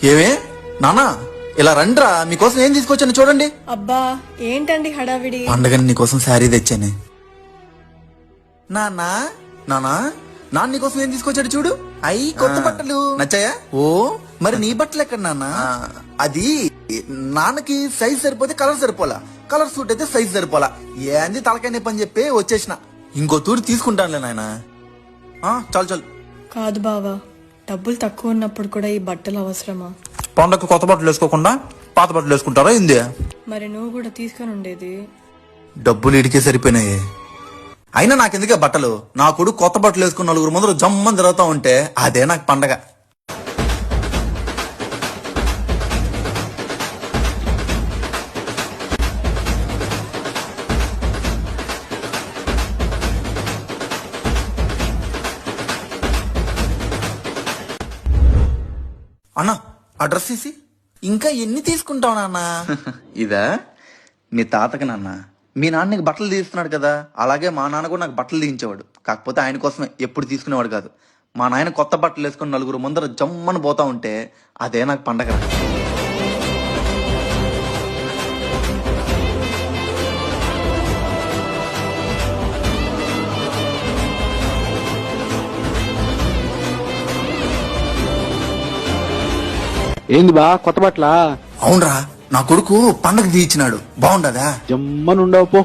ఏమే నానా ఇలా రండ్రా, మీకోసం ఏం తీసుకొచ్చాను చూడండి. అబ్బా ఏంటండి హడావిడి? పండగని నీకోసం శారీ తెచ్చాను. నానా నానా నాన్న నీకోసం ఏం తీసుకొచ్చాడు చూడు. అయ్యి కొత్త బట్టలు నచ్చాయా? ఓ మరి నీ బట్టలు ఎక్కడ నాన్న? అది నాన్నకి సైజ్ సరిపోతే కలర్ సరిపోలా, కలర్ సూట్ అయితే సైజ్ సరిపోలా. ఏంది తలకాయ పని చెప్పి వచ్చేసిన. ఇంకో తూరి తీసుకుంటానులే నాయన. చాలు చాలు. కాదు బావా, డబ్బులు తక్కువ ఉన్నప్పుడు కూడా ఈ బట్టలు అవసరమా? పండగ కొత్త బట్టలు వేసుకోకుండా పాత బట్టలు వేసుకుంటారా ఇంది? మరి నువ్వు కూడా తీసుకొని ఉండేది. డబ్బులు ఇడికే సరిపోయినాయి. అయినా నాకెందుకే బట్టలు? నా కొడుకు కొత్త బట్టలు వేసుకున్న నలుగురు ముందర జమ్మని తిరుగుతా ఉంటే అదే నాకు పండగ. అన్నా ఆ డ్రెస్ తీసి ఇంకా ఎన్ని తీసుకుంటావు నాన్న? ఇదా మీ తాతకి నాన్న. మీ నాన్న నీకు బట్టలు తీస్తున్నాడు కదా, అలాగే మా నాన్న కూడా నాకు బట్టలు తీయించేవాడు. కాకపోతే ఆయన కోసమే ఎప్పుడు తీసుకునేవాడు కాదు. మా నాయన కొత్త బట్టలు వేసుకుని నలుగురు ముందర జమ్మని పోతా ఉంటే అదే నాకు పండగ. ఏంది బా కొత్త బట్టలా? అవునరా, నా కొడుకు పండగ తీయించినాడు. బాగుండదా? జమ్మనుండవు పో.